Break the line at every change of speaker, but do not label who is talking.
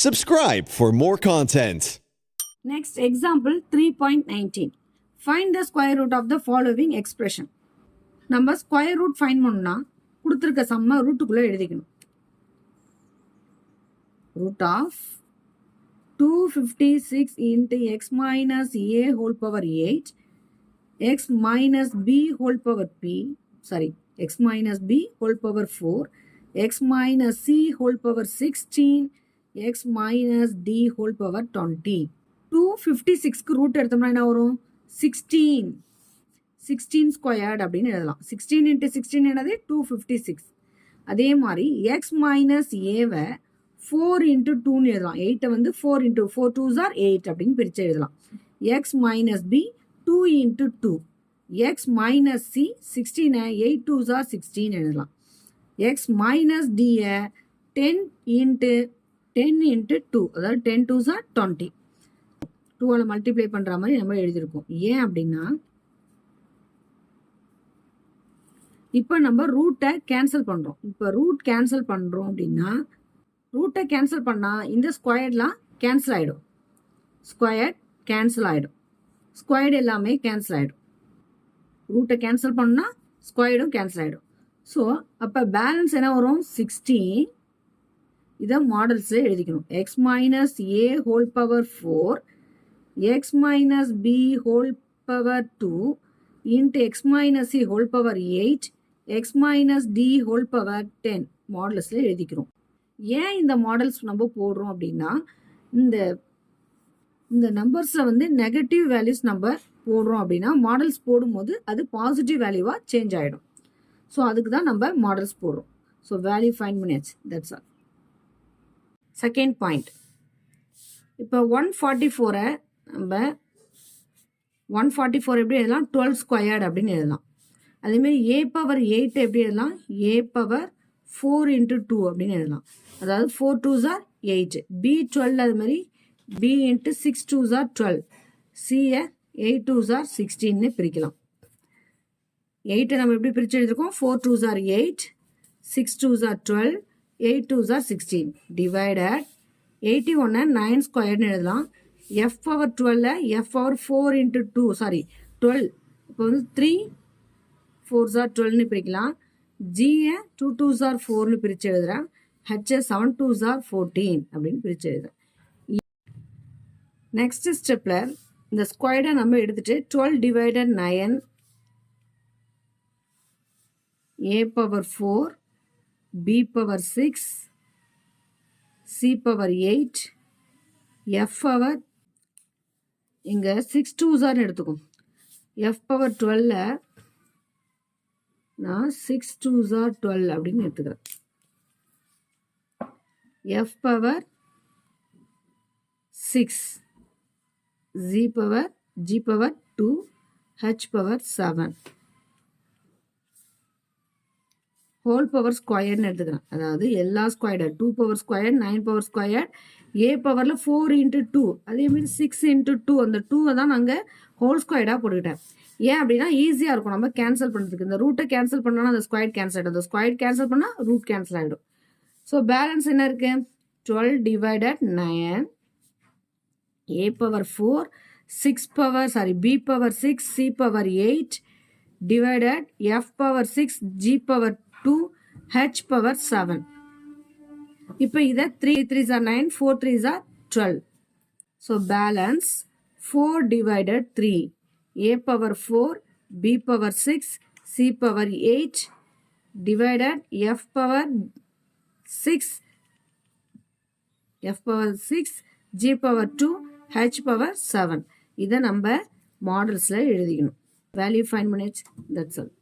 Subscribe for more content.
Next example 3.19. Find the square root of the following expression. நம்ம square root find பண்ணா கொடுத்துருக்க சம்ம ரூட்டுக்குள்ள எழுதிக்கணும். Root of 256 into x minus a whole power 8 x minus b whole power x minus b whole power 4 x minus c whole power 16 x minus d whole power 20. 256க்கு root எடுத்தோம்னா என்ன வரும்? 16 squared அப்படின்னு எழுதலாம். 16 into 16 என்னது 256. அதே மாதிரி x minus aவை 4 into 2ன்னு எழுதலாம். 8 வந்து 4 into 4 2s are 8 அப்படின்னு பிரித்து எழுதலாம். x minus b 2 into 2 x minus c 16 8 2s are 16 எழுதலாம். x minus d 10 into 2 அதாவது 10 2s are 20. 2ஆல் மல்டிப்ளை பண்ணுற மாதிரி நம்ம எழுதியிருக்கோம். ஏன் அப்படின்னா இப்போ நம்ம ரூட்டை கேன்சல் பண்ணுறோம். இப்போ ரூட் கேன்சல் பண்ணுறோம் அப்படின்னா ரூட்டை கேன்சல் பண்ணால் இந்த ஸ்கொயர்லாம் கேன்சல் ஆகிடும். ஸ்கொயர்ட் கேன்சல் ஆகிடும். ஸ்கொயர்டு எல்லாமே கேன்சல் ஆகிடும். ரூட்டை கேன்சல் பண்ணால் ஸ்கொயர்டும் கேன்சல் ஆகிடும். ஸோ அப்போ பேலன்ஸ் என்ன வரும்? 16. இதை மாடல்ஸில் எழுதிக்கணும். எக்ஸ் மைனஸ் ஏ whole power 4 x minus b whole power 2 into x minus c whole power 8 x minus d whole power 10 மாடல்ஸில் எழுதிக்கிறோம். ஏன் இந்த மாடல்ஸ் நம்ம போடுறோம் அப்படின்னா இந்த நம்பர்ஸில் வந்து நெகட்டிவ் வேல்யூஸ் நம்ம போடுறோம் அப்படின்னா மாடல்ஸ் போடும்போது அது பாசிட்டிவ் வேல்யூவாக சேஞ்ச் ஆகிடும். ஸோ அதுக்கு தான் நம்ம மாடல்ஸ் போடுறோம். ஸோ வேல்யூ ஃபைண்ட் பண்ணியாச்சு. That's all. Second point. இப்போ 144 நம்ம 144 எப்படி எழுதலாம்? 12 ஸ்கொயர்டு அப்படின்னு எழுதலாம். அதேமாதிரி ஏ பவர் 8 எப்படி எழுதலாம்? ஏ பவர் 4 into 2 அப்படின்னு எழுதலாம். அதாவது 4 2s are 8. பி 12 அது மாதிரி பி into 6 2s are 12. சியை 8 2s are 16ன்னு பிரிக்கலாம். 8 நம்ம எப்படி பிரித்து எழுதிருக்கோம்? 4 2s are 8 6 2s are 12 8 2s are 16 divided 81 9 ஸ்கொயர்னு எழுதலாம். f power 12 f power 4 into 2 sorry 12 இப்போ வந்து 3 4s are 12ன்னு பிரிக்கலாம். g 2 2s are 4ன்னு பிரித்து எழுதுறேன். h 7 2s are 14 அப்படின்னு பிரித்து எழுதுறேன். நெக்ஸ்ட் ஸ்டெப்பில் இந்த ஸ்கொயர்டை நம்ம எடுத்துட்டு 12 divided 9 a power 4 b power 6 c power 8 f power இங்கே 6 2s are எடுத்துக்கும். f power 12 நான் 6 2s are 12 அப்படின்னு எடுத்துக்கிறேன். f power 6 g power 2 h power 7 whole power ஸ்கொயர்னு எடுத்துக்கிறேன். அதாவது எல்லா squared 2 power square 9 power square ஏ பவரில் 4 into 2 அதேமாரி 6 into 2 அந்த 2வை தான் நாங்கள் ஹோல் ஸ்கொயர்டாக போட்டுக்கிட்டேன். ஏன் அப்படின்னா ஈஸியாக இருக்கும் நம்ம கேன்சல் பண்ணுறதுக்கு. இந்த ரூட்டை கேன்சல் பண்ணோன்னா அந்த ஸ்கொயர் கேன்சல் ஆகிடும். அந்த ஸ்கொயர் கேன்சல் பண்ணால் ரூட் கேன்சல் ஆகிடும். ஸோ பேலன்ஸ் என்ன இருக்குது? 12 divided 9 a power 4 b power 6 c power 8 divided f power 6 g power 2 h power 7. இப்போ இதை 3 3s are 9 4 3s are 12. So balance 4 divided 3 a power 4 b power 6 c power 8 divided f power 6 g power 2 h power 7. இதை நம்ம மாடல்ஸில் எழுதிக்கணும். Value find பண்ணியாச்சு. That's all.